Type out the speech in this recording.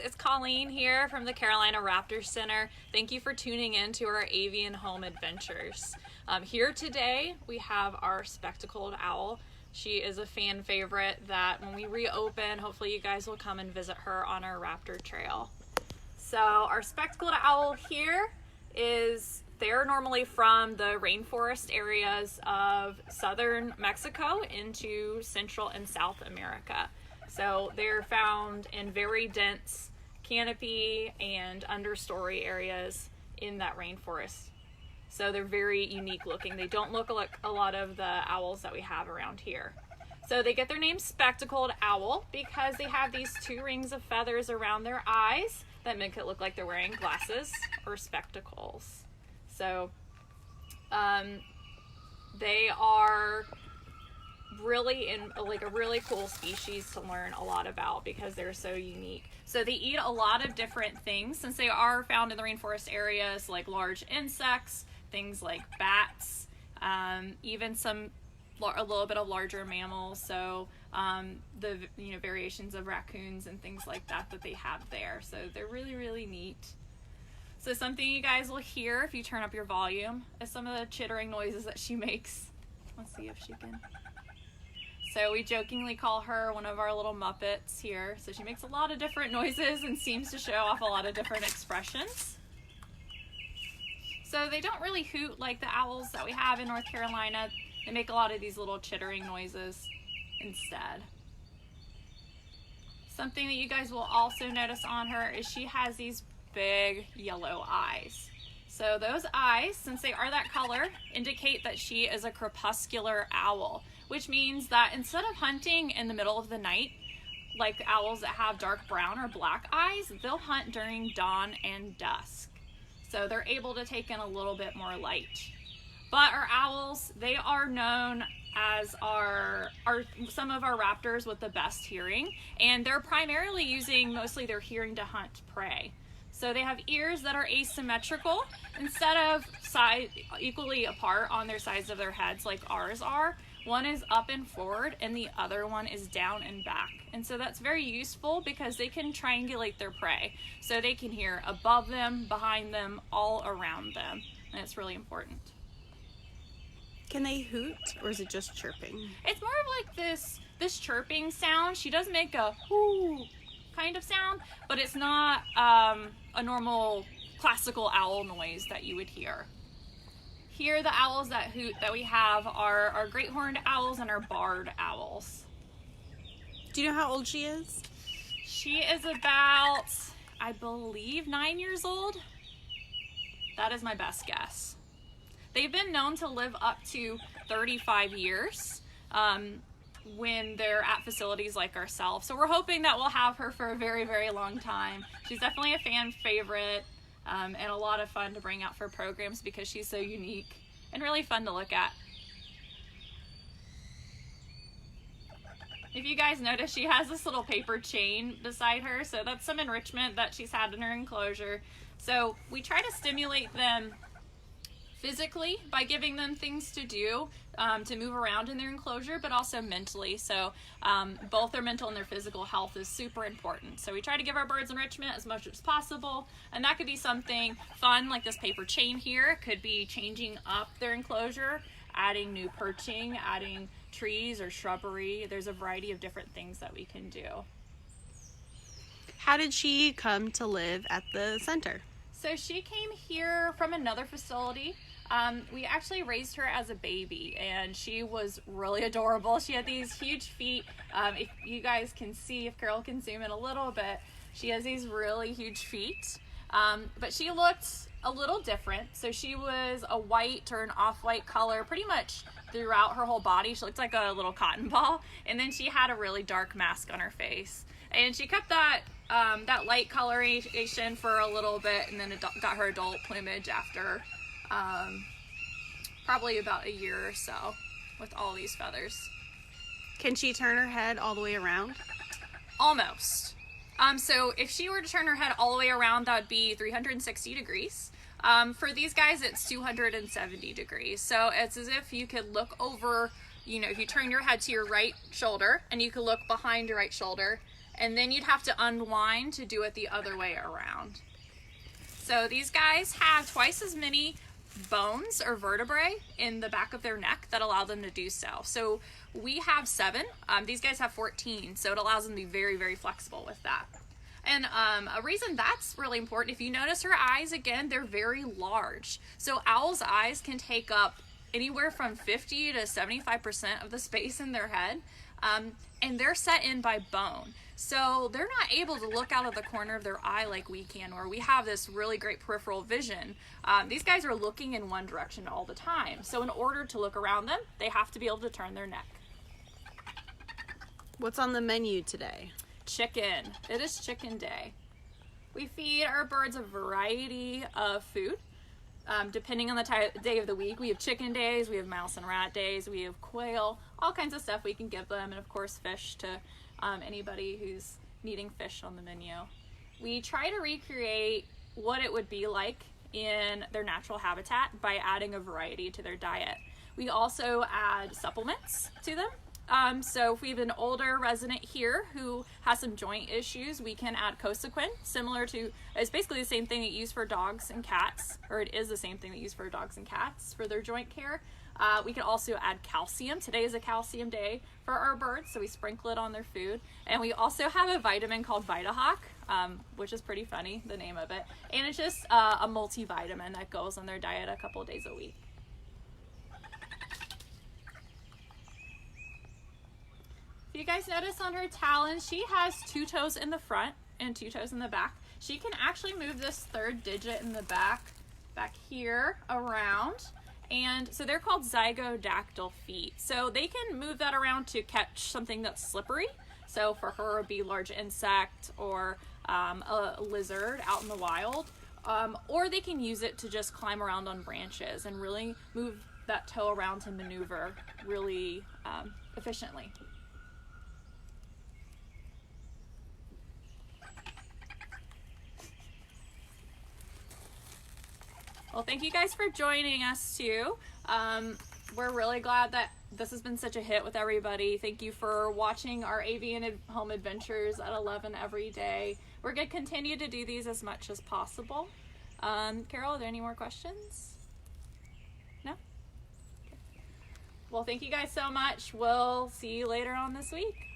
it's Colleen here from the Carolina Raptor Center. Thank you for tuning in to our avian home adventures. Here today we have our spectacled owl. She is a fan favorite that when we reopen, hopefully you guys will come and visit her on our raptor trail. So our spectacled owl here they're normally from the rainforest areas of southern Mexico into Central and South America. So they're found in very dense canopy and understory areas in that rainforest. So they're very unique looking. They don't look like a lot of the owls that we have around here. So they get their name spectacled owl because they have these two rings of feathers around their eyes that make it look like they're wearing glasses or spectacles. So they are really a really cool species to learn a lot about because they're so unique. So they eat a lot of different things since they are found in the rainforest areas, like large insects, things like bats, even a little bit of larger mammals. So the variations of raccoons and things like that they have there. So they're really, really neat. So something you guys will hear if you turn up your volume is some of the chittering noises that she makes. Let's see if she can. So we jokingly call her one of our little Muppets here. So she makes a lot of different noises and seems to show off a lot of different expressions. So they don't really hoot like the owls that we have in North Carolina. They make a lot of these little chittering noises instead. Something that you guys will also notice on her is she has these big yellow eyes. So those eyes, since they are that color, indicate that she is a crepuscular owl, which means that instead of hunting in the middle of the night, like the owls that have dark brown or black eyes, they'll hunt during dawn and dusk. So they're able to take in a little bit more light. But our owls, they are known as some of our raptors with the best hearing, and they're primarily using mostly their hearing to hunt prey. So they have ears that are asymmetrical. Instead of equally apart on their sides of their heads like ours are, one is up and forward and the other one is down and back. And so that's very useful because they can triangulate their prey. So they can hear above them, behind them, all around them. And it's really important. Can they hoot or is it just chirping? It's more of like this chirping sound. She does make a whoo kind of sound, but it's not a normal classical owl noise that you would hear. Here, the owls that hoot that we have are our great horned owls and our barred owls. Do you know how old she is? She is about, I believe, 9 years old. That is my best guess. They've been known to live up to 35 years when they're at facilities like ourselves. So we're hoping that we'll have her for a very, very long time. She's definitely a fan favorite. And a lot of fun to bring out for programs because she's so unique and really fun to look at. If you guys notice, she has this little paper chain beside her, so that's some enrichment that she's had in her enclosure. So we try to stimulate them physically by giving them things to do to move around in their enclosure, but also mentally. So both their mental and their physical health is super important. So we try to give our birds enrichment as much as possible, and that could be something fun like this paper chain here. It could be changing up their enclosure, adding new perching, adding trees or shrubbery. There's a variety of different things that we can do. How did she come to live at the center? So she came here from another facility. We actually raised her as a baby, and she was really adorable. She had these huge feet. If you guys can see, if Carol can zoom in a little bit, she has these really huge feet. But she looked a little different. So she was a white or an off-white color pretty much throughout her whole body. She looked like a little cotton ball. And then she had a really dark mask on her face. And she kept that light coloration for a little bit, and then it got her adult plumage after probably about a year or so with all these feathers. Can she turn her head all the way around? Almost. So if she were to turn her head all the way around, that would be 360 degrees. For these guys, it's 270 degrees. So it's as if you could look over, if you turn your head to your right shoulder and you could look behind your right shoulder, and then you'd have to unwind to do it the other way around. So these guys have twice as many bones or vertebrae in the back of their neck that allow them to do so. So we have 7. These guys have 14, so it allows them to be very, very flexible with that. And a reason that's really important, if you notice her eyes, again, they're very large. So owls' eyes can take up anywhere from 50 to 75% of the space in their head, and they're set in by bone. So they're not able to look out of the corner of their eye like we can, where we have this really great peripheral vision. These guys are looking in one direction all the time. So in order to look around them, they have to be able to turn their neck. What's on the menu today? Chicken. It is chicken day. We feed our birds a variety of food. Depending on the day of the week, we have chicken days, we have mouse and rat days, we have quail, all kinds of stuff we can give them, and of course fish to anybody who's needing fish on the menu. We try to recreate what it would be like in their natural habitat by adding a variety to their diet. We also add supplements to them. So if we have an older resident here who has some joint issues, we can add Cosequin, similar to, it's basically the same thing that you use for dogs and cats, or it is the same thing that you use for dogs and cats for their joint care. We can also add calcium. Today is a calcium day for our birds, so we sprinkle it on their food. And we also have a vitamin called VitaHawk, which is pretty funny, the name of it. And it's just a multivitamin that goes on their diet a couple days a week. If you guys notice on her talons, she has 2 toes in the front and 2 toes in the back. She can actually move this 3rd digit in the back here around. And so they're called zygodactyl feet. So they can move that around to catch something that's slippery. So for her, it would be a large insect or a lizard out in the wild. Or they can use it to just climb around on branches and really move that toe around to maneuver really efficiently. Well, thank you guys for joining us too. We're really glad that this has been such a hit with everybody. Thank you for watching our avian home adventures at 11 every day. We're going to continue to do these as much as possible. Carol, are there any more questions? No? Okay. Well, thank you guys so much. We'll see you later on this week.